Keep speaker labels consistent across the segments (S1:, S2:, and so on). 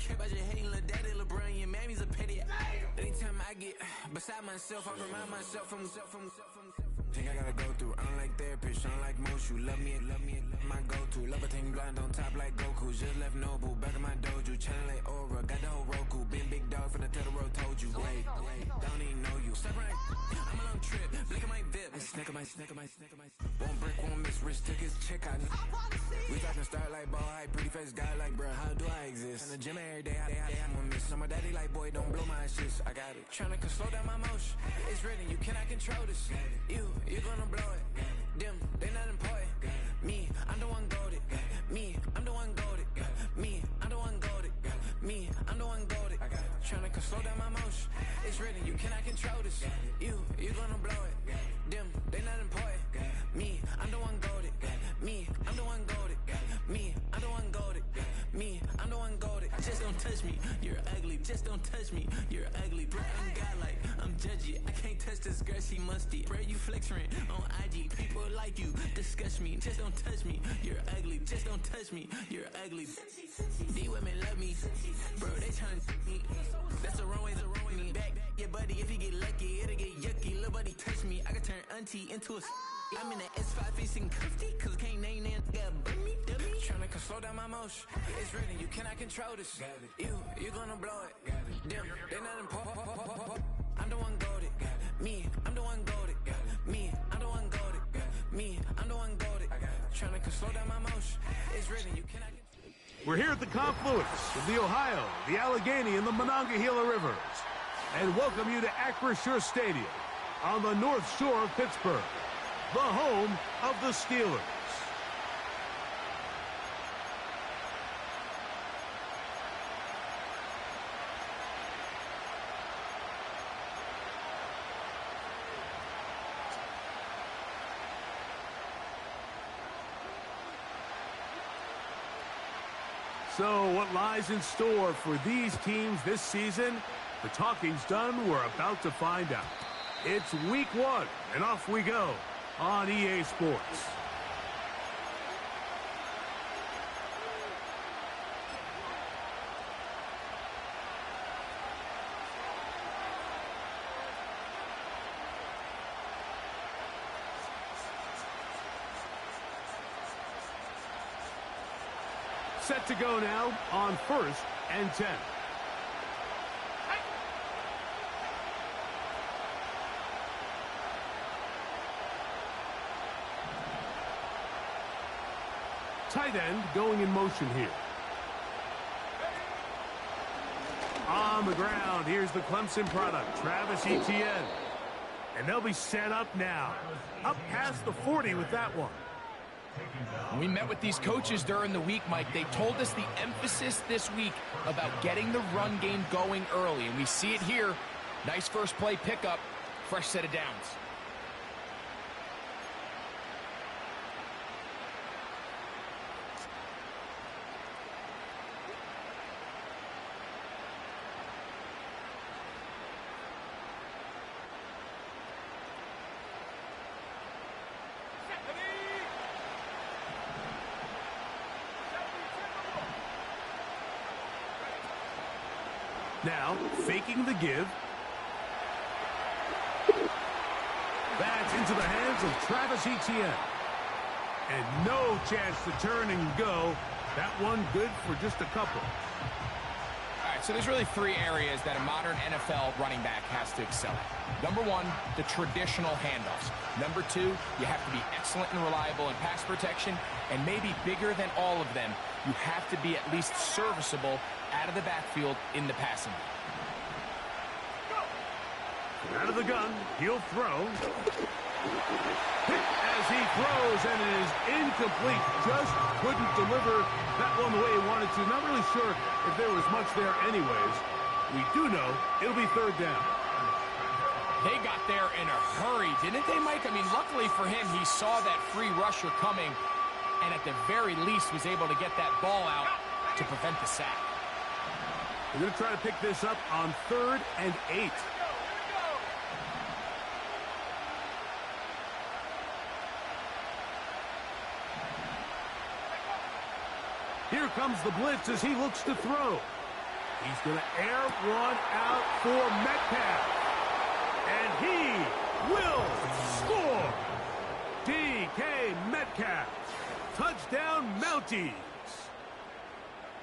S1: trip, I just hating little daddy, LeBron, your mammy's a petty. Anytime I get beside myself, I remind myself from. Think I gotta go through. I don't like therapists, I don't like most. You love me, my go-to. Love a thing blind on top like Goku. Just left Nobu, back in my dojo. Channel like Aura, got the whole Roku. Been big dog from the tell the road, told you. Wait, don't even know you. Step right, I'm a long trip. Blick at my VIP. Snack of my. Won't break, won't miss. Rich took his check out. We talking start like ball high, pretty face guy like, bruh, how do I exist? In the gym every day, I'm gonna miss. I'm a daddy like, boy, don't blow my assist. I got it. Tryna slow down my motion. It's written, you cannot control this. You gonna blow it. Them, they not important. Me, I'm the one goated. Me, I'm the one goated. Me, I'm the one goated. Me, I'm the one goated. Tryna slow down my motion. It's written, you cannot control this. You gonna blow it. Them, they not important. Me, I'm the one goated. Me, I'm the one goated. Me, I'm the one goated. Me, I'm the one goated. Just don't touch me, you're ugly. Just don't touch me, you're ugly. Bro, I'm godlike, I'm judgy. I can't touch this girl, she musty. Bro, you flexing on IG. People like you disgust me. Just don't touch me, you're ugly. Just don't touch me, you're ugly. These women love me, bro, they tryna me. That's the wrong way, me. Back your buddy, if you get lucky, it'll get yucky. Little buddy touch me, I can turn auntie into a. I'm in the S5 facing cuffy, cause I can't name that nigga me. Tryna slow down my motion. It's written, you cannot control this. You gonna blow it. Them, they not important. I'm the one goated. Me, I'm the one goated. Me, I'm the one goated. Me, I'm the one goated. Tryna slow down my motion. It's written, you cannot.
S2: We're here at the confluence of the Ohio, the Allegheny, and the Monongahela Rivers, and welcome you to Acrisure Stadium on the North Shore of Pittsburgh, the home of the Steelers. So what lies in store for these teams this season? The talking's done. We're about to find out. It's week 1, and off we go on EA Sports. Set to go now on 1st and 10. Tight end going in motion here. On the ground, here's the Clemson product, Travis Etienne. And they'll be set up now. Up past the 40 with that one.
S3: We met with these coaches during the week, Mike. They told us the emphasis this week about getting the run game going early, and we see it here. Nice first play pickup, fresh set of downs.
S2: Now, faking the give. That's into the hands of Travis Etienne. And no chance to turn and go. That one good for just a couple.
S3: All right, so there's really 3 areas that a modern NFL running back has to excel at. Number 1, the traditional handoffs. Number 2, you have to be excellent and reliable in pass protection. And maybe bigger than all of them, you have to be at least serviceable out of the backfield in the passing game.
S2: Out of the gun, he'll throw. Hit as he throws, and it is incomplete. Just couldn't deliver that one the way he wanted to. Not really sure if there was much there anyways. We do know it'll be 3rd down.
S3: They got there in a hurry, didn't they, Mike? I mean, luckily for him, he saw that free rusher coming, and at the very least was able to get that ball out to prevent the sack.
S2: We're going to try to pick this up on 3rd and 8. Here comes the blitz as he looks to throw. He's going to air one out for Metcalf. And he will score. DK Metcalf. Touchdown, Mounties.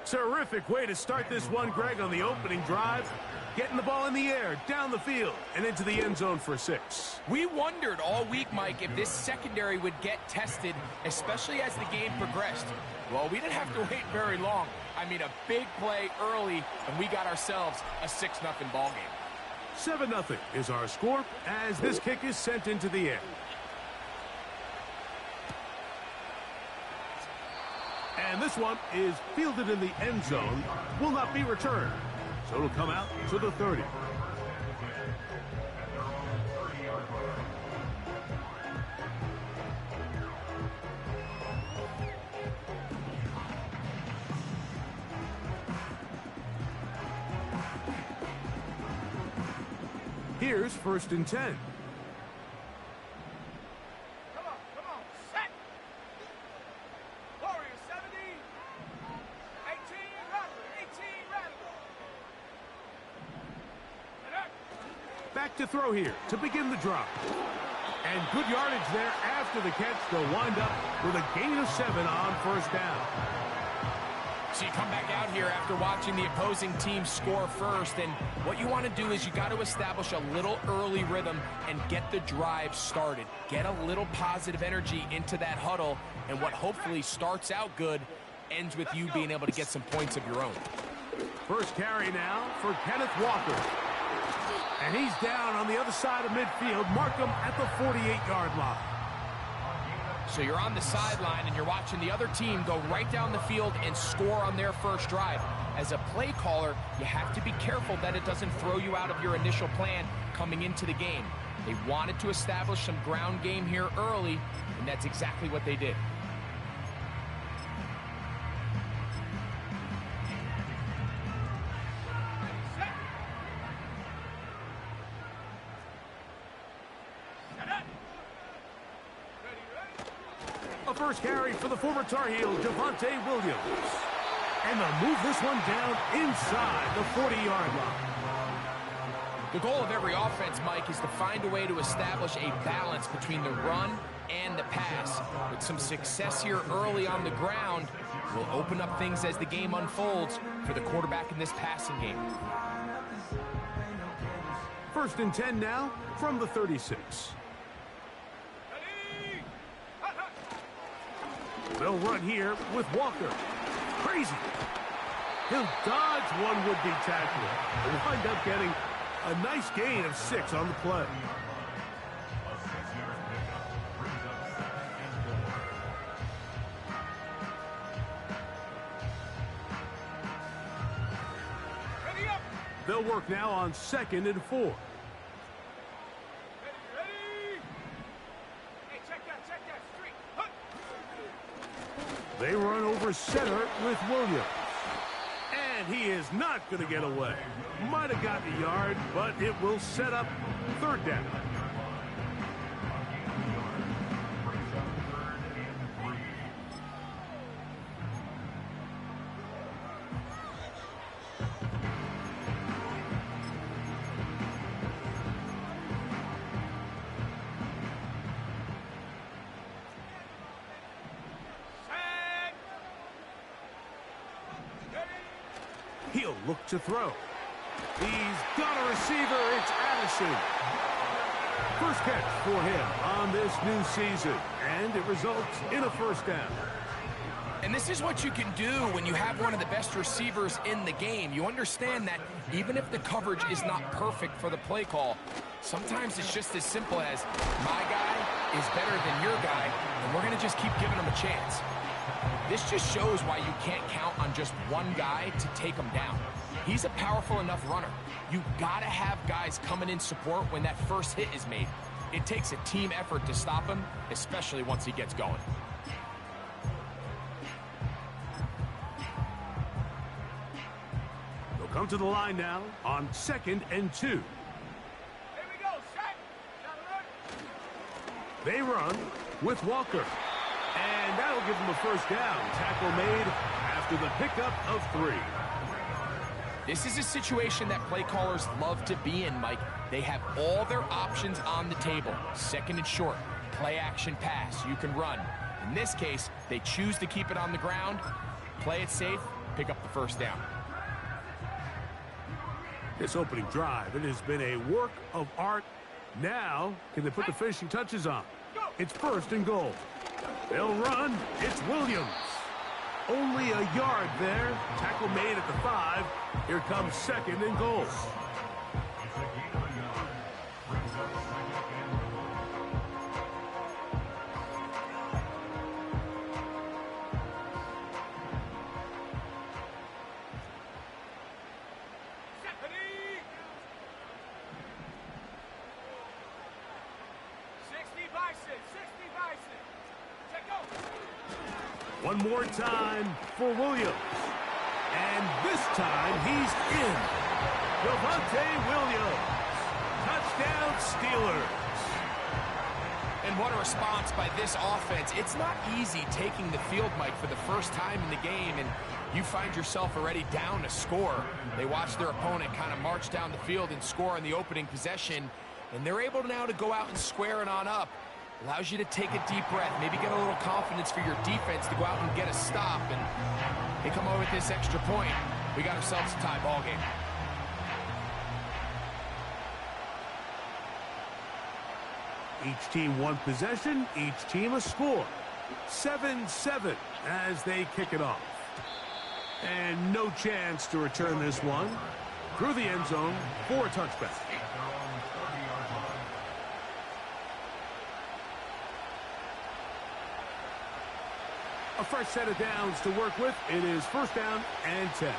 S2: Terrific way to start this one, Greg, on the opening drive. Getting the ball in the air, down the field, and into the end zone for 6.
S3: We wondered all week, Mike, if this secondary would get tested, especially as the game progressed. Well, we didn't have to wait very long. I mean, a big play early, and we got ourselves a 6-0 ball game.
S2: 7-0 is our score as this kick is sent into the air. And this one is fielded in the end zone, will not be returned. So it'll come out to the 30. Here's 1st and 10. Back to throw here to begin the drive. And good yardage there after the catch. They'll wind up with a gain of 7 on 1st down.
S3: So you come back out here after watching the opposing team score first, and what you want to do is you got to establish a little early rhythm and get the drive started. Get a little positive energy into that huddle, and what hopefully starts out good ends with you being able to get some points of your own.
S2: First carry now for Kenneth Walker. And he's down on the other side of midfield. Mark him at the 48-yard line.
S3: So you're on the sideline and you're watching the other team go right down the field and score on their first drive. As a play caller, you have to be careful that it doesn't throw you out of your initial plan coming into the game. They wanted to establish some ground game here early, and that's exactly what they did.
S2: A first carry for the former Tar Heel, Javonte Williams. And they'll move this one down inside the 40-yard line.
S3: The goal of every offense, Mike, is to find a way to establish a balance between the run and the pass. With some success here early on the ground, will open up things as the game unfolds for the quarterback in this passing game.
S2: 1st and 10 now from the 36. They'll run here with Walker. Crazy. He'll dodge one would-be tackler and wind up getting a nice gain of 6 on the play. They'll work now on 2nd and 4. They run over center with Williams. And he is not going to get away. Might have gotten a yard, but it will set up 3rd down. He'll look to throw. He's got a receiver. It's Addison. First catch for him on this new season, and it results in a 1st down.
S3: And this is what you can do when you have one of the best receivers in the game. You understand that even if the coverage is not perfect for the play call, sometimes it's just as simple as my guy is better than your guy, and we're going to just keep giving him a chance. This just shows why you can't count on just one guy to take him down. He's a powerful enough runner. You've got to have guys coming in support when that first hit is made. It takes a team effort to stop him, especially once he gets going.
S2: They'll come to the line now on 2nd and 2.
S4: Here we go, set.
S2: They run with Walker. And that'll give them a 1st down. Tackle made after the pickup of 3.
S3: This is a situation that play callers love to be in, Mike. They have all their options on the table. Second and short, play action pass, you can run. In this case, they choose to keep it on the ground, play it safe, pick up the first down.
S2: This opening drive, it has been a work of art. Now, can they put the finishing touches on? It's first and goal. They'll run. It's Williams. Only a yard there. Tackle made at the 5. Here comes second and goal. One more time for Williams. And this time he's in. Javonte Williams. Touchdown Steelers.
S3: And what a response by this offense. It's not easy taking the field, Mike, for the first time in the game, and you find yourself already down a score. They watch their opponent kind of march down the field and score in the opening possession, and they're able now to go out and square it on up. Allows you to take a deep breath, maybe get a little confidence for your defense to go out and get a stop, and they come over with this extra point. We got ourselves a tie ball game.
S2: Each team one possession, each team a score. 7-7 as they kick it off. And no chance to return this one. Through the end zone for a touchback. A fresh set of downs to work with. It is first down and 10.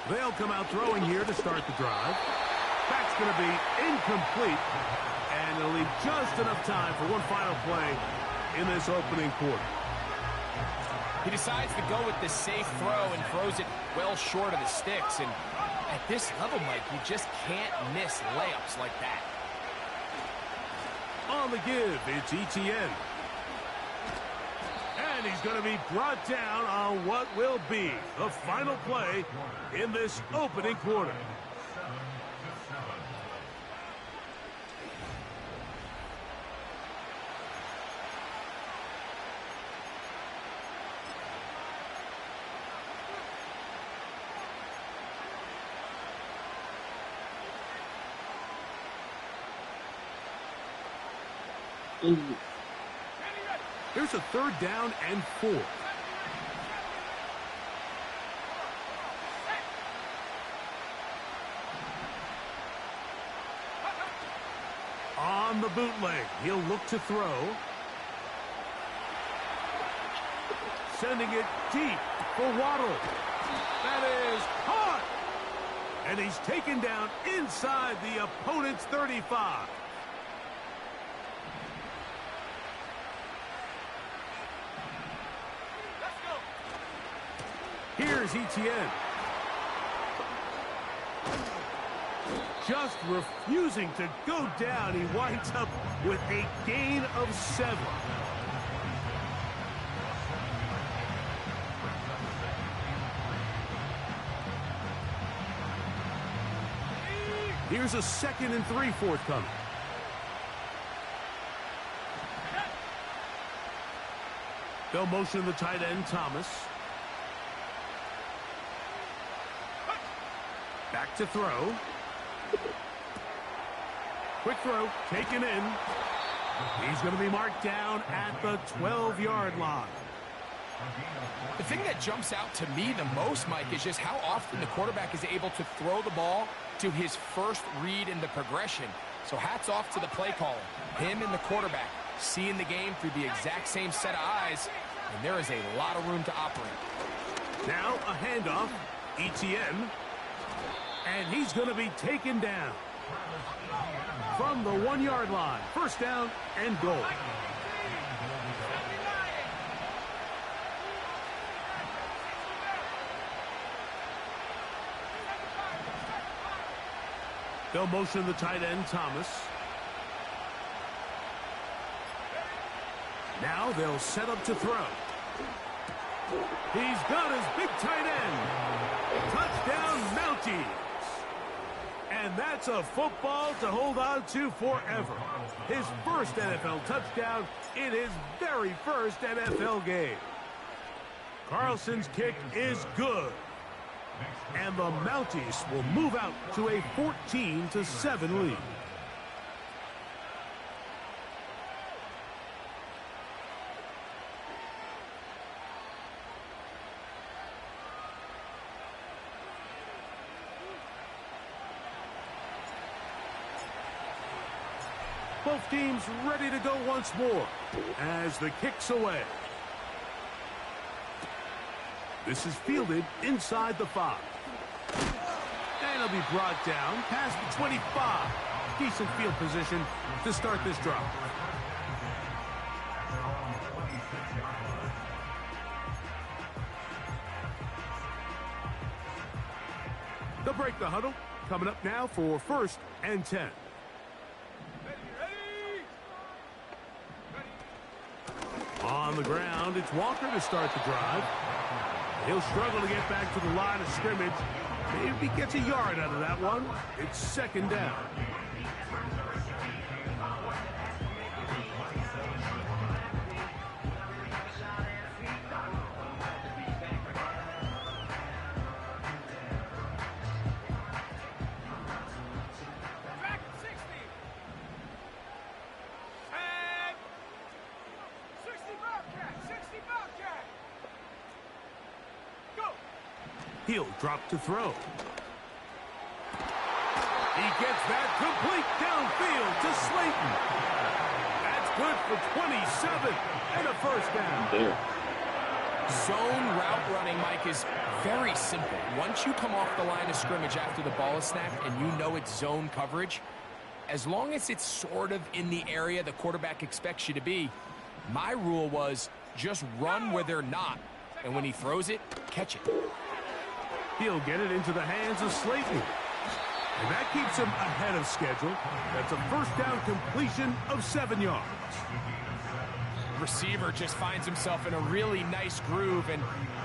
S2: They'll come out throwing here to start the drive. That's going to be incomplete. And they'll leave just enough time for one final play in this opening quarter.
S3: He decides to go with the safe throw and throws it well short of the sticks. And at this level, Mike, you just can't miss layups like that.
S2: On the give, it's Etienne. And he's going to be brought down on what will be the final play in this opening quarter. Here's a third down and 4. On the bootleg, he'll look to throw. Sending it deep for Waddle. That is caught. And he's taken down inside the opponent's 35. Here's Etienne. Just refusing to go down. He winds up with a gain of 7. Here's a 2nd and 3 forthcoming. They'll motion the tight end, Thomas. Back to throw. Quick throw, taken in. He's going to be marked down at the 12-yard line.
S3: The thing that jumps out to me the most, Mike, is just how often the quarterback is able to throw the ball to his first read in the progression. So hats off to the play caller. Him and the quarterback seeing the game through the exact same set of eyes, and there is a lot of room to operate.
S2: Now a handoff, Etienne. And he's going to be taken down from the 1-yard line. First down and goal. They'll motion the tight end, Thomas. Now they'll set up to throw. He's got his big tight end. Touchdown, Mounties. And that's a football to hold on to forever. His first NFL touchdown in his very first NFL game. Carlson's kick is good. And the Mounties will move out to a 14-7 lead. Both teams ready to go once more as the kick's away. This is fielded inside the 5. And it'll be brought down past the 25. Decent field position to start this drive. They'll break the huddle. Coming up now for 1st and 10. On the ground, it's Walker to start the drive. He'll struggle to get back to the line of scrimmage. Maybe gets a yard out of that one. It's 2nd down. He'll drop to throw. He gets that complete downfield to Slayton. That's good for 27 and a 1st down.
S5: There.
S3: Zone route running, Mike, is very simple. Once you come off the line of scrimmage after the ball is snapped and you know it's zone coverage, as long as it's sort of in the area the quarterback expects you to be, my rule was just run where they're not. And when he throws it, catch it.
S2: He'll get it into the hands of Slayton. And that keeps him ahead of schedule. That's a 1st down completion of 7 yards.
S3: Receiver just finds himself in a really nice groove, and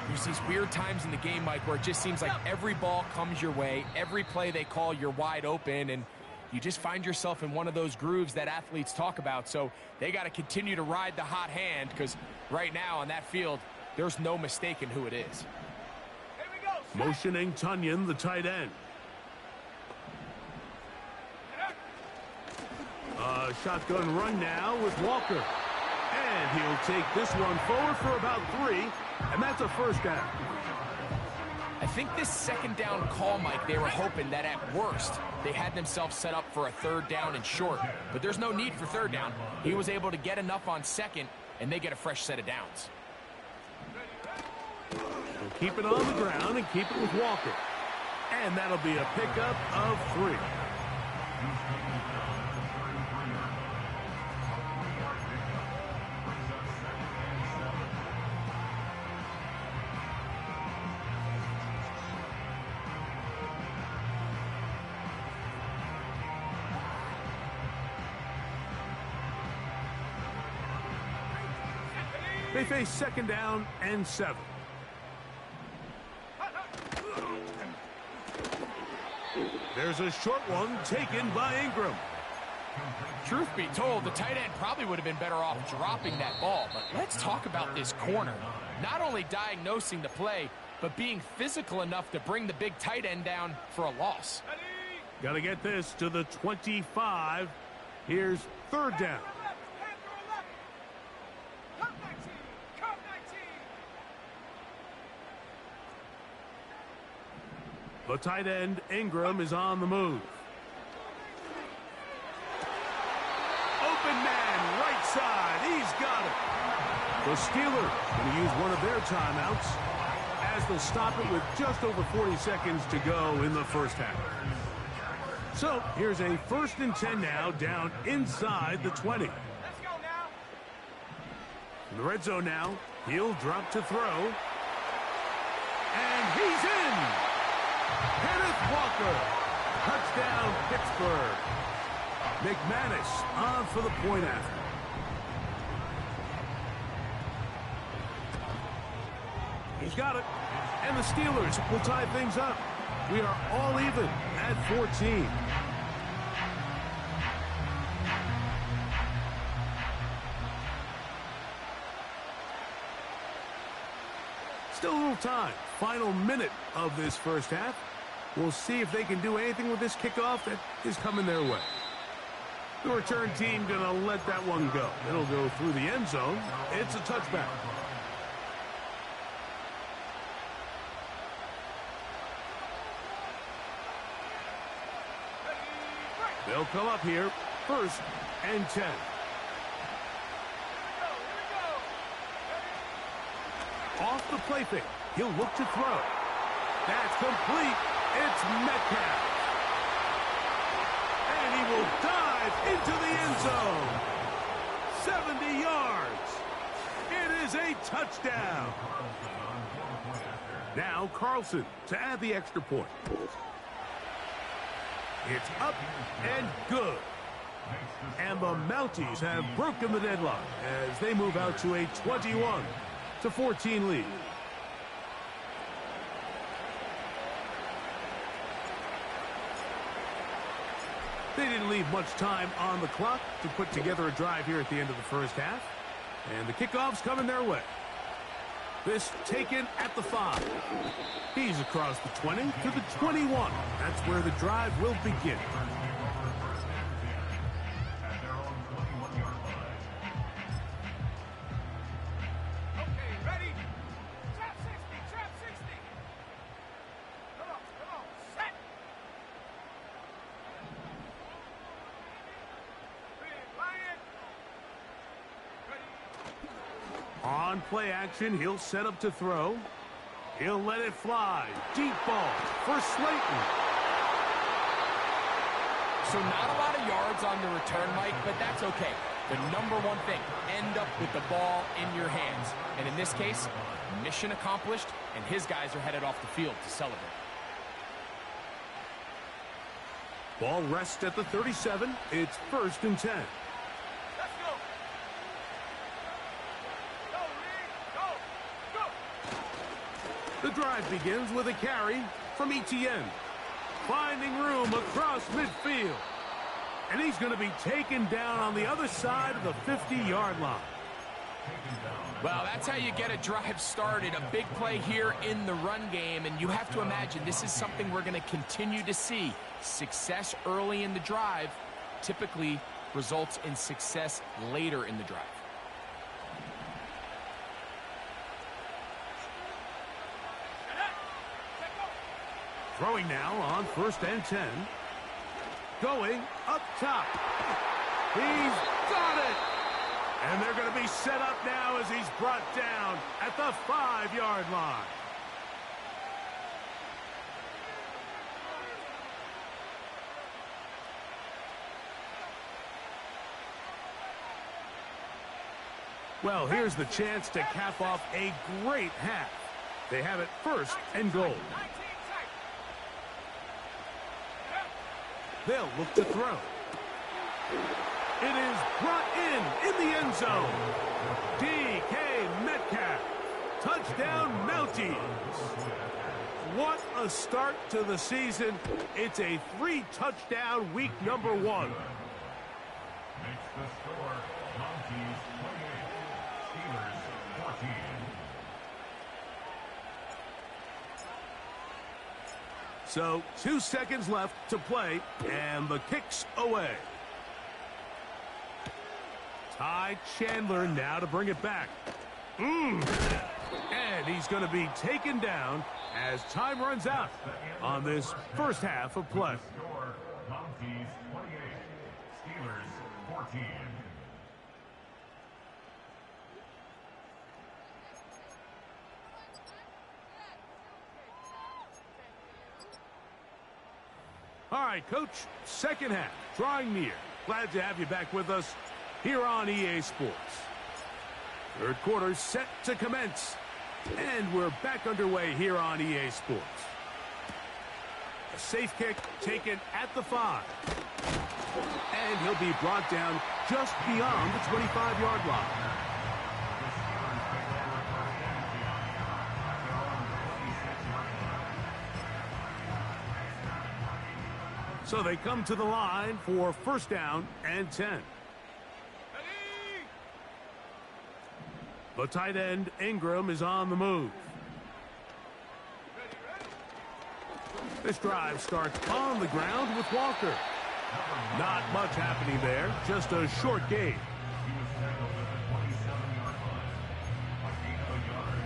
S3: there's these weird times in the game, Mike, where it just seems like every ball comes your way, every play they call, you're wide open, and you just find yourself in one of those grooves that athletes talk about. So they got to continue to ride the hot hand, because right now on that field, there's no mistaking who it is.
S2: Motioning Tunyon, the tight end. A shotgun run now with Walker. And he'll take this one forward for about 3, and that's a 1st down.
S3: I think this 2nd down call, Mike, they were hoping that at worst they had themselves set up for a 3rd down and short. But there's no need for 3rd down. He was able to get enough on 2nd, and they get a fresh set of downs.
S2: We'll keep it on the ground and keep it with Walker. And that'll be a pickup of 3. They face 2nd down and 7. There's a short one taken by Ingram.
S3: Truth be told, the tight end probably would have been better off dropping that ball. But let's talk about this corner. Not only diagnosing the play, but being physical enough to bring the big tight end down for a loss.
S2: Got to get this to the 25. Here's 3rd down. The tight end, Ingram, is on the move. Open man, right side. He's got it. The Steelers going to use one of their timeouts as they'll stop it with just over 40 seconds to go in the 1st half. So here's a 1st and 10 now, down inside the 20.
S4: Let's go now.
S2: In the red zone now, he'll drop to throw. And he's in. Kenneth Walker. Touchdown, Pittsburgh. McManus on for the point after. He's got it. And the Steelers will tie things up. We are all even at 14. Still a little time. Final minute of this first half. We'll see if they can do anything with this kickoff that is coming their way. The return team going to let that one go. It'll go through the end zone. It's a touchback. They'll come up here, 1st and 10. Off the play fake. He'll look to throw. That's complete. It's Metcalf. And he will dive into the end zone. 70 yards. It is a touchdown. Now Carlson to add the extra point. It's up and good. And the Mounties have broken the deadlock as they move out to a 21-14 lead. They didn't leave much time on the clock to put together a drive here at the end of the first half. And the kickoff's coming their way. This taken at the 5. He's across the 20 to the 21. That's where the drive will begin.
S4: Okay, ready? Trap 60, trap 60. Come on, set. Big Lion. Ready?
S2: On play action, he'll set up to throw. He'll let it fly. Deep ball for Slayton.
S3: So not a lot of yards on the return, Mike, but that's okay. The number one thing, end up with the ball in your hands. And in this case, mission accomplished, and his guys are headed off the field to celebrate.
S2: Ball rests at the 37. It's 1st and 10.
S4: Let's go. Go, Lee. Go.
S2: The drive begins with a carry from Etienne. Finding room across midfield. And he's going to be taken down on the other side of the 50-yard line.
S3: Well, that's how you get a drive started. A big play here in the run game, and you have to imagine this is something we're going to continue to see. Success early in the drive typically results in success later in the drive.
S2: Throwing now on 1st and 10. Going up top. He's got it. And they're going to be set up now as he's brought down at the 5-yard line. Well, here's the chance to cap off a great half. They have it 1st and goal. They'll look to throw. It is brought in the end zone. DK Metcalf. Touchdown Mounties. What a start to the season. It's a 3-touchdown week number 1.
S5: Makes the score Mounties 28, Steelers 14.
S2: So 2 seconds left to play, and the kick's away. Ty Chandler now to bring it back. And he's going to be taken down as time runs out on this first half of play.
S5: Score Mounties 28, Steelers 14.
S2: All right, Coach, second half, drawing near. Glad to have you back with us here on EA Sports. Third quarter set to commence. And we're back underway here on EA Sports. A safe kick taken at the 5. And he'll be brought down just beyond the 25-yard line. So they come to the line for first down and 10.
S4: Ready?
S2: The tight end, Ingram, is on the move. This drive starts on the ground with Walker. Not much happening there, just a short gain.
S5: He was tackled at the 27-yard line. A gain of a yard.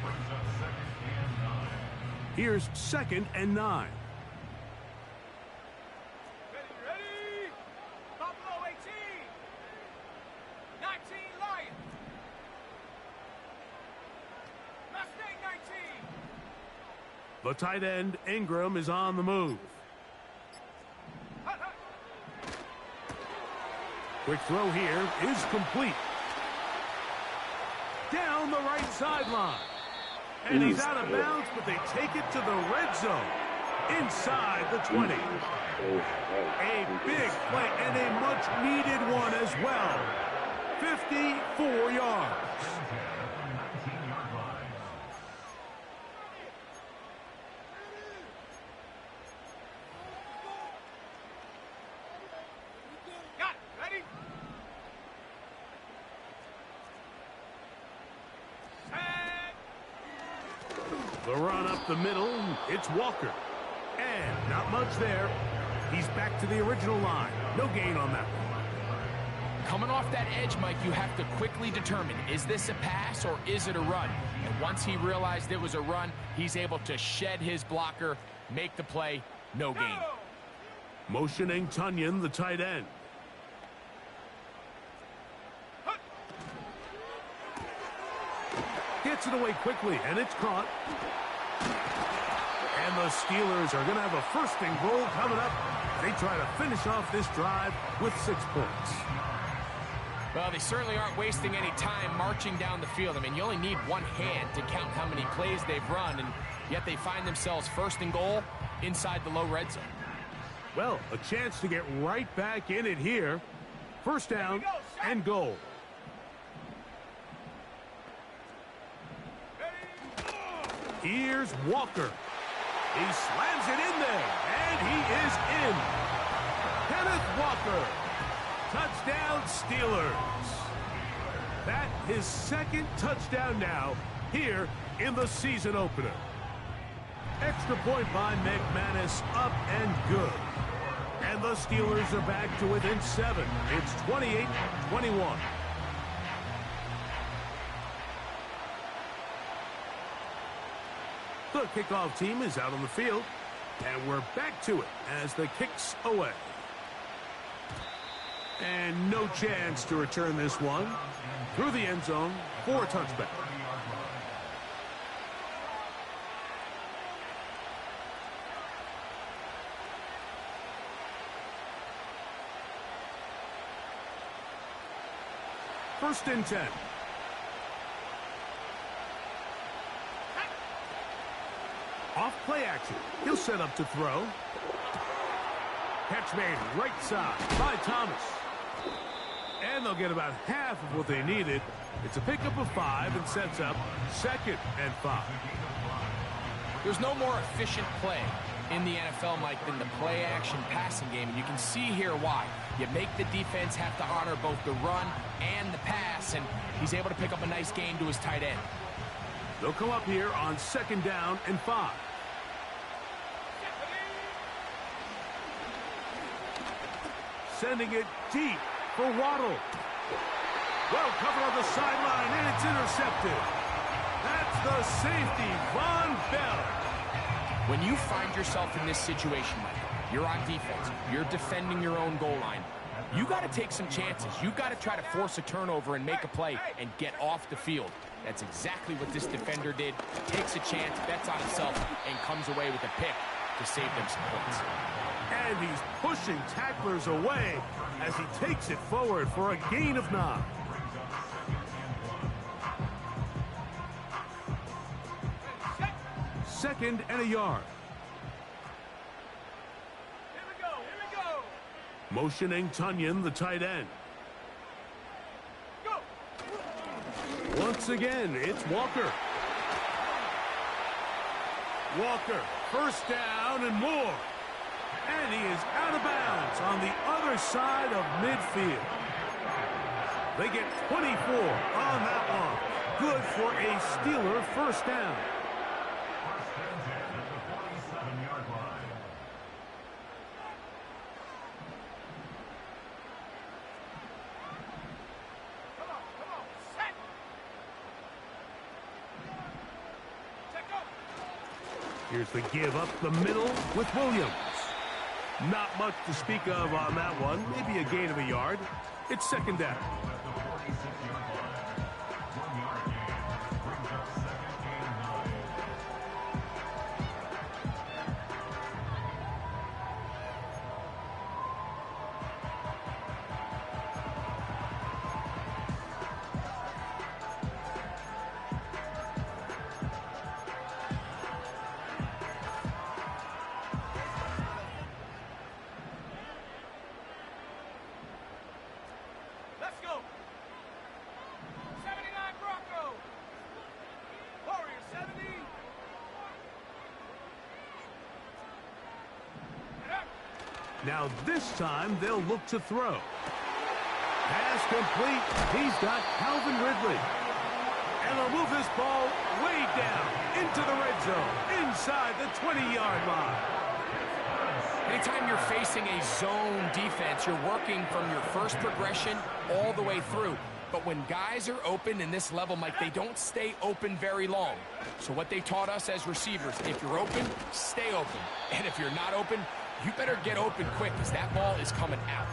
S5: Brings up 2nd and 9.
S2: Here's 2nd and 9.
S4: Ready, ready? Buffalo 18. 19 Lions. Mustang 19.
S2: The tight end, Ingram, is on the move.
S4: Hut, hut.
S2: Quick throw here is complete. Down the right sideline. And he's out of bounds, but they take it to the red zone. Inside the 20. A big play and a much-needed one as well. 54 yards.
S4: Got it. Ready? Set.
S2: The run up the middle, it's Walker. And not much there. He's back to the original line. No gain on that one.
S3: Coming off that edge, Mike, you have to quickly determine, is this a pass or is it a run? And once he realized it was a run, he's able to shed his blocker, make the play, no gain.
S4: Go.
S2: Motioning Tunyon, the tight end.
S4: Hut.
S2: Gets it away quickly, and it's caught. And the Steelers are going to have a 1st and goal coming up. They try to finish off this drive with 6 points.
S3: Well, they certainly aren't wasting any time marching down the field. I mean, you only need one hand to count how many plays they've run, and yet they find themselves 1st and goal inside the low red zone.
S2: Well, a chance to get right back in it here. 1st down and goal. Here's Walker. He slams it in there, and he is in. Kenneth Walker. Touchdown, Steelers. That his 2nd touchdown now here in the season opener. Extra point by McManus, up and good. And the Steelers are back to within 7. It's 28-21. The kickoff team is out on the field, and we're back to it as the kick's away. And no chance to return this one through the end zone for a touchback. First and 10. Off play action. He'll set up to throw. Catch made right side by Thomas. And they'll get about half of what they needed. It's a pickup of 5 and sets up 2nd and 5.
S3: There's no more efficient play in the NFL, Mike, than the play-action passing game, and you can see here why. You make the defense have to honor both the run and the pass, and he's able to pick up a nice gain to his tight end.
S2: They'll come up here on 2nd down and 5. Sending it deep for Waddle. Well covered on the sideline, and it's intercepted. That's the safety, Von Bell.
S3: When you find yourself in this situation, Mike, you're on defense, you're defending your own goal line, you got to take some chances. You got to try to force a turnover and make a play and get off the field. That's exactly what this defender did. Takes a chance, bets on himself, and comes away with a pick to save them some points.
S2: And he's pushing tacklers away as he takes it forward for a gain of 9. Second and a yard.
S4: Here we go. Here we go.
S2: Motioning Tunyon, the tight end.
S4: Go.
S2: Once again, it's Walker. Walker, first down and more. And he is out of bounds on the other side of midfield. They get 24 on that one. Good for a Steeler first down.
S5: First and 10 at the 47-yard line.
S4: Come on, set! Check up!
S2: Here's the give up the middle with Williams. Not much to speak of on that one. Maybe a gain of a yard. It's second down.
S5: At the 46-yard line. 1-yard gain brings up second and 9.
S4: Let's go! 79 Bronco! Warrior 70! Get up!
S2: Now this time they'll look to throw. Pass complete. He's got Calvin Ridley. And they'll move this ball way down into the red zone, inside the 20-yard line.
S3: Anytime you're facing a zone defense, you're working from your first progression all the way through. But when guys are open in this level, Mike, they don't stay open very long. So what they taught us as receivers, if you're open, stay open. And if you're not open, you better get open quick because that ball is coming out.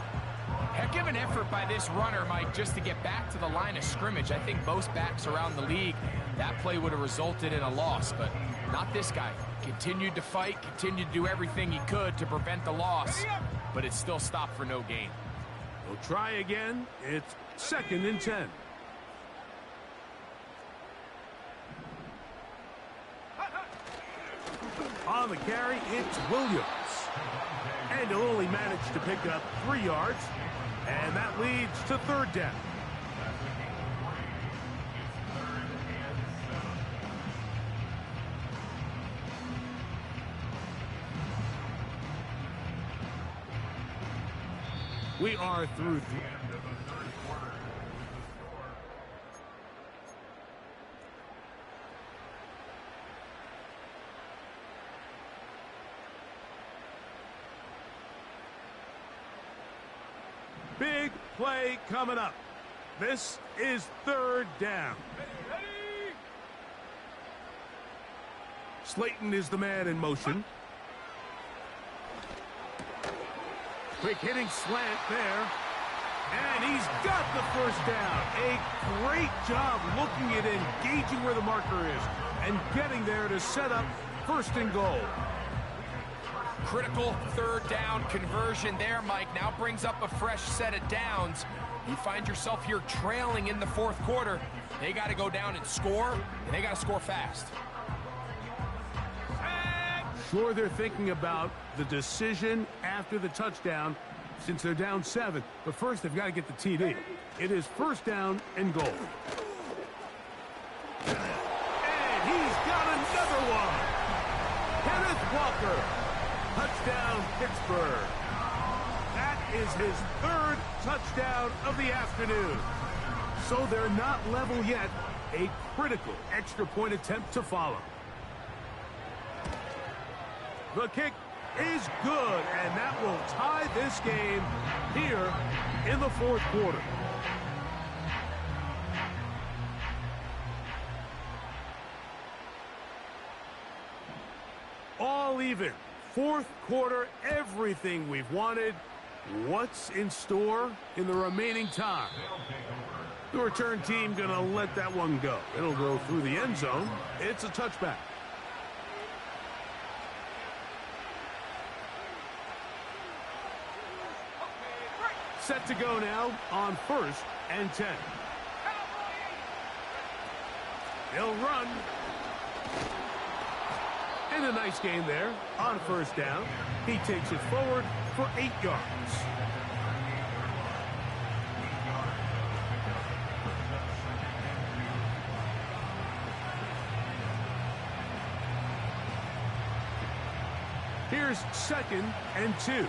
S3: Heck of an effort by this runner, Mike, just to get back to the line of scrimmage. I think most backs around the league, that play would have resulted in a loss, but not this guy. Continued to fight, continued to do everything he could to prevent the loss, but it still stopped for no gain.
S2: We'll try again. It's second and 10. On the carry, it's Williams. And he'll only manage to pick up 3 yards, and that leads to third down. We are through.
S5: End of the third quarter. Here's the score.
S2: Big play coming up. This is third down.
S4: Ready!
S2: Slayton is the man in motion. Quick hitting slant there. And he's got the first down. A great job looking at engaging where the marker is and getting there to set up first and goal.
S3: Critical third down conversion there, Mike. Now brings up a fresh set of downs. You find yourself here trailing in the fourth quarter. They got to go down and score, and they got to score fast.
S2: Sure, they're thinking about the decision after the touchdown since they're down 7. But first, they've got to get the TD. It is first down and goal. And he's got another one. Kenneth Walker. Touchdown, Pittsburgh. That is his third touchdown of the afternoon. So they're not level yet. A critical extra point attempt to follow. The kick is good, and that will tie this game here in the fourth quarter. All even. Fourth quarter, everything we've wanted. What's in store in the remaining time? The return team going to let that one go. It'll go through the end zone. It's a touchback. Set to go now on first and 10. They'll run. And a nice gain there on first down. He takes it forward for 8 yards. Here's 2nd and 2.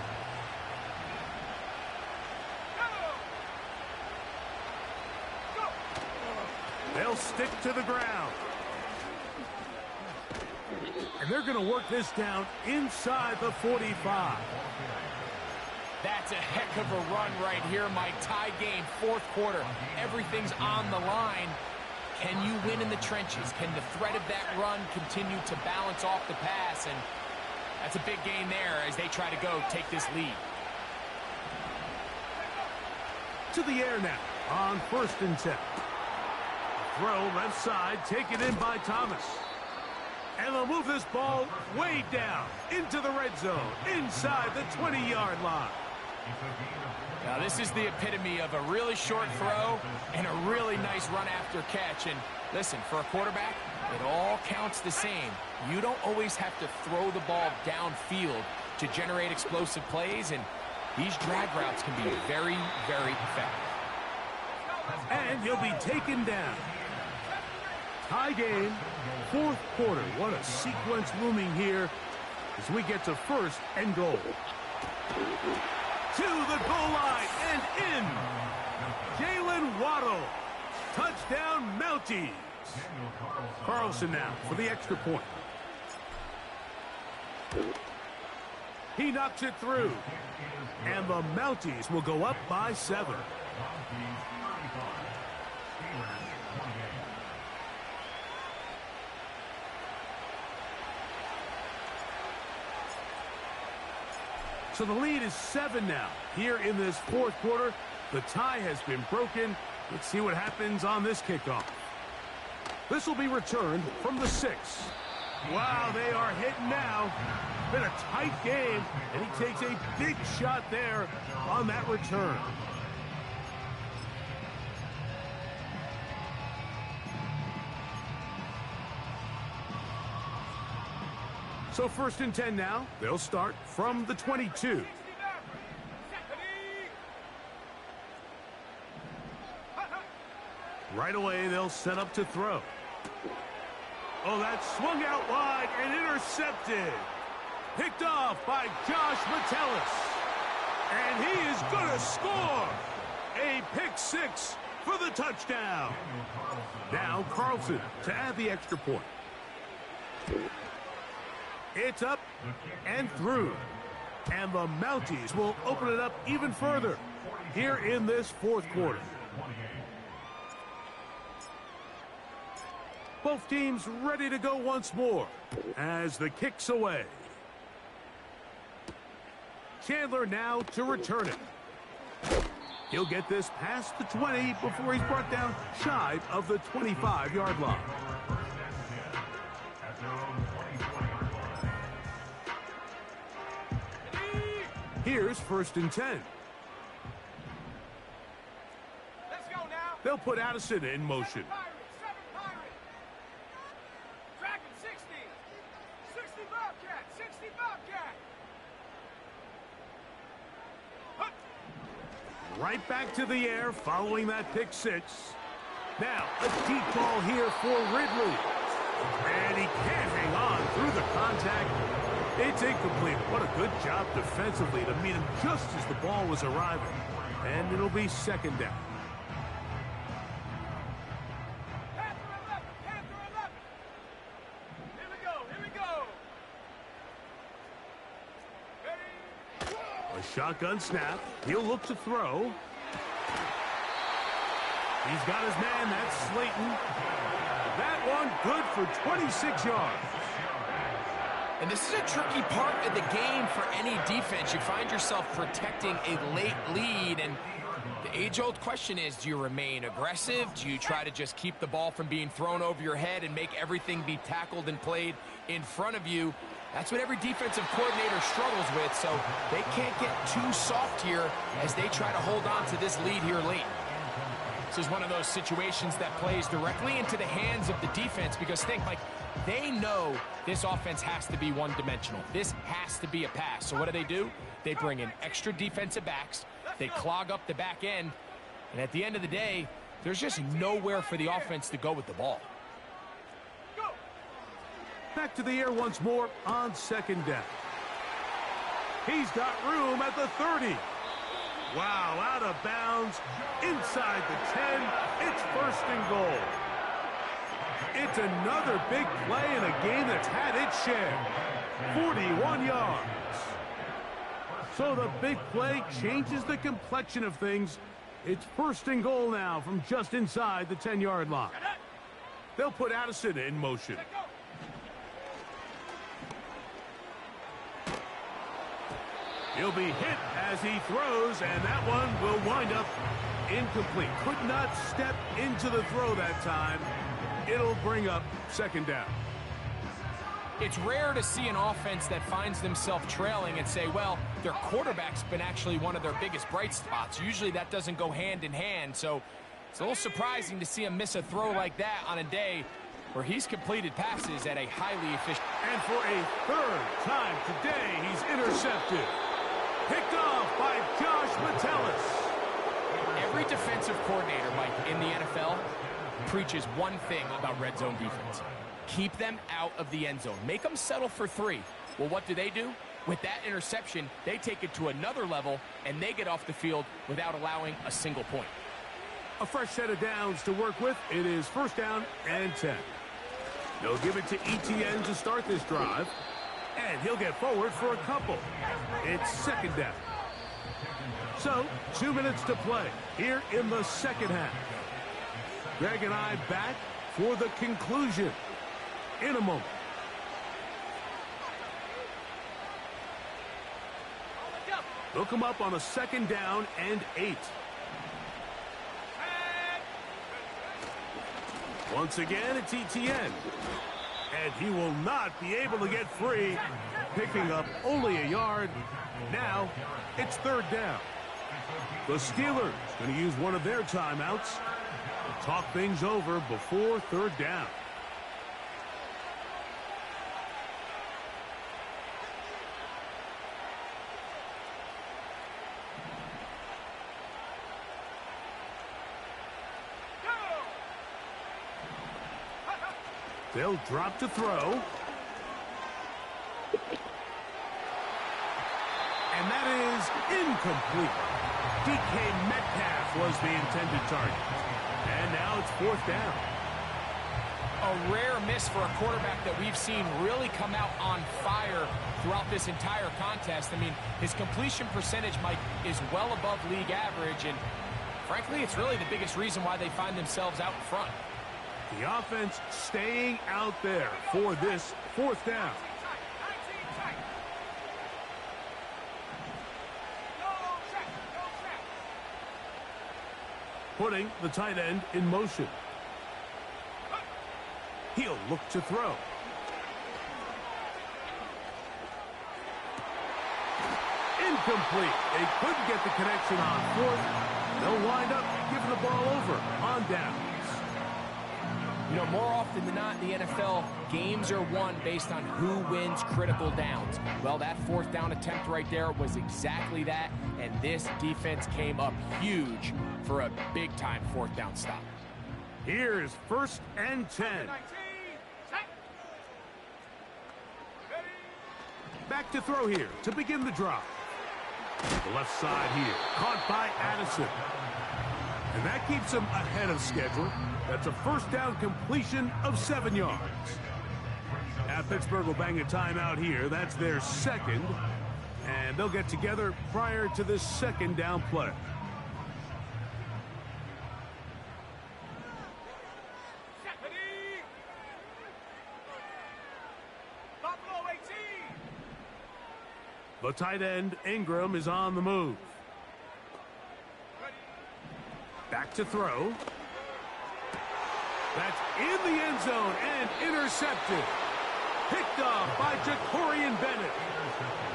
S2: They'll stick to the ground. And they're going to work this down inside the 45.
S3: That's a heck of a run right here, Mike. Tie game, 4th quarter. Everything's on the line. Can you win in the trenches? Can the threat of that run continue to balance off the pass? And that's a big gain there as they try to go take this lead.
S2: To the air now on 1st and 10. Throw left side, taken in by Thomas. And they'll move this ball way down into the red zone, inside the 20-yard line.
S3: Now, this is the epitome of a really short throw and a really nice run after catch. And listen, for a quarterback, it all counts the same. You don't always have to throw the ball downfield to generate explosive plays, and these drag routes can be very, very effective.
S2: And he'll be taken down. Tie game, 4th quarter. What a sequence looming here as we get to 1st and goal. To the goal line and in. Jalen Waddle. Touchdown, Mounties. Carlson now for the extra point. He knocks it through. And the Mounties will go up by 7. So the lead is 7 now. Here in this 4th quarter, the tie has been broken. Let's see what happens on this kickoff. This will be returned from the 6. Wow, they are hitting now. Been a tight game, and he takes a big shot there on that return. So 1st and 10 now. They'll start from the 22. Right away, they'll set up to throw. Oh, that swung out wide and intercepted. Picked off by Josh Metellus. And he is going to score. A pick 6 for the touchdown. Now Carlson to add the extra point. It's up and through. And the Mounties will open it up even further here in this 4th quarter. Both teams ready to go once more as the kick's away. Chandler now to return it. He'll get this past the 20 before he's brought down shy of the 25-yard line. Here's 1st and 10.
S4: Let's go now.
S2: They'll put Addison in motion.
S4: Dragon 60. 60 Bobcat. 60 Bobcat.
S2: Right back to the air following that pick 6. Now, a deep ball here for Ridley. And he can't hang on through the contact. It's incomplete. What a good job defensively to meet him just as the ball was arriving. And it'll be 2nd down.
S4: Panther 11. Panther 11. Here we go. Here we go. Ready?
S2: A shotgun snap. He'll look to throw. He's got his man. That's Slayton. That one good for 26 yards.
S3: And this is a tricky part of the game for any defense. You find yourself protecting a late lead, and the age-old question is, do you remain aggressive? Do you try to just keep the ball from being thrown over your head and make everything be tackled and played in front of you? That's what every defensive coordinator struggles with, so they can't get too soft here as they try to hold on to this lead here late. This is one of those situations that plays directly into the hands of the defense because think, like, they know this offense has to be one-dimensional. This has to be a pass. So what do? They bring in extra defensive backs. They clog up the back end. And at the end of the day, there's just nowhere for the offense to go with the ball.
S2: Back to the air once more on 2nd down. He's got room at the 30. Wow, out of bounds, inside the 10. It's first and goal. It's another big play in a game that's had its share. 41 yards. So the big play changes the complexion of things. It's first and goal now from just inside the 10-yard line. They'll put Addison in motion. He'll be hit as he throws, and that one will wind up incomplete. Could not step into the throw that time. It'll bring up second down.
S3: It's rare to see an offense that finds themselves trailing and say, well, their quarterback's been actually one of their biggest bright spots. Usually that doesn't go hand in hand, so it's a little surprising to see him miss a throw like that on a day where he's completed passes at a highly efficient.
S2: And for a third time today, he's intercepted. Picked off by Josh Metellus.
S3: Every defensive coordinator, Mike, in the NFL preaches one thing about red zone defense. Keep them out of the end zone. Make them settle for 3. Well, what do? With that interception, they take it to another level, and they get off the field without allowing a single point.
S2: A fresh set of downs to work with. It is first down and 10. They'll give it to ETN to start this drive, and he'll get forward for a couple. It's second down. So, 2 minutes to play here in the second half. Greg and I back for the conclusion in a moment. They'll come up on a second down and 8. Once again, it's ETN. And he will not be able to get free, picking up only a yard. Now, it's third down. The Steelers going to use one of their timeouts to talk things over before third down. They'll drop to throw. And that is incomplete. DK Metcalf was the intended target. And now it's fourth down.
S3: A rare miss for a quarterback that we've seen really come out on fire throughout this entire contest. I mean, his completion percentage, Mike, is well above league average. And frankly, it's really the biggest reason why they find themselves out in front.
S2: The offense staying out there for this fourth down. Putting the tight end in motion. He'll look to throw. Incomplete. They couldn't get the connection on fourth. They'll wind up giving the ball over on downs.
S3: You know, more often than not in the NFL, games are won based on who wins critical downs. Well, that fourth down attempt right there was exactly that, and this defense came up huge for a big-time fourth down stop.
S2: Here's first and 10. Back to throw here to begin the drive. The left side here, caught by Addison. And that keeps him ahead of schedule. That's a first down completion of 7 yards. Now Pittsburgh will bang a timeout here. That's their second. And they'll get together prior to this second down play. The tight end, Ingram, is on the move. Back to throw. That's in the end zone and intercepted. Picked off by Jacorian Bennett.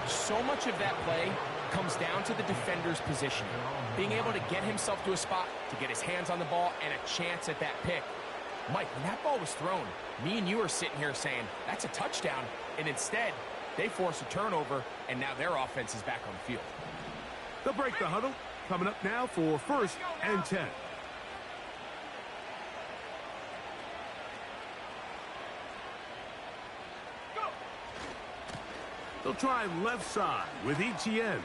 S3: So much of that play comes down to the defender's positioning. Being able to get himself to a spot, to get his hands on the ball, and a chance at that pick. Mike, when that ball was thrown, me and you are sitting here saying, that's a touchdown. And instead, they force a turnover, and now their offense is back on the field.
S2: They'll break the huddle. Coming up now for first and 10. They'll try left side with ETN.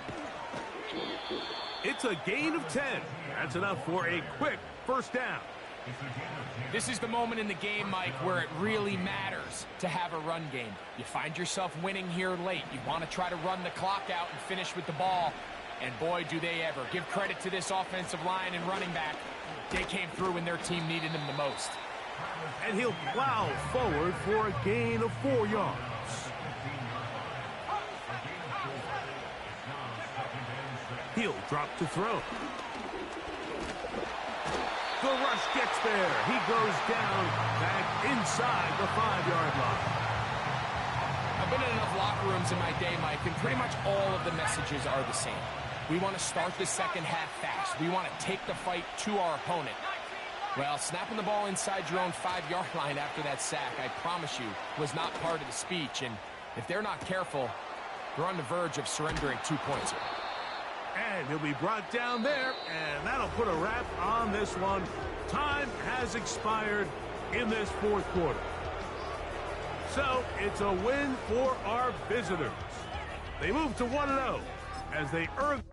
S2: It's a gain of 10. That's enough for a quick first down.
S3: This is the moment in the game, Mike, where it really matters to have a run game. You find yourself winning here late. You want to try to run the clock out and finish with the ball. And boy, do they ever. Give credit to this offensive line and running back. They came through when their team needed them the most.
S2: And he'll plow forward for a gain of 4 yards. He'll drop to throw. The rush gets there. He goes down back inside the 5-yard line.
S3: I've been in enough locker rooms in my day, Mike, and pretty much all of the messages are the same. We want to start the second half fast. We want to take the fight to our opponent. Well, snapping the ball inside your own 5-yard line after that sack, I promise you, was not part of the speech. And if they're not careful, they're on the verge of surrendering 2 points here.
S2: And he'll be brought down there, and that'll put a wrap on this one. Time has expired in this fourth quarter. So it's a win for our visitors. They move to 1-0 as they earn...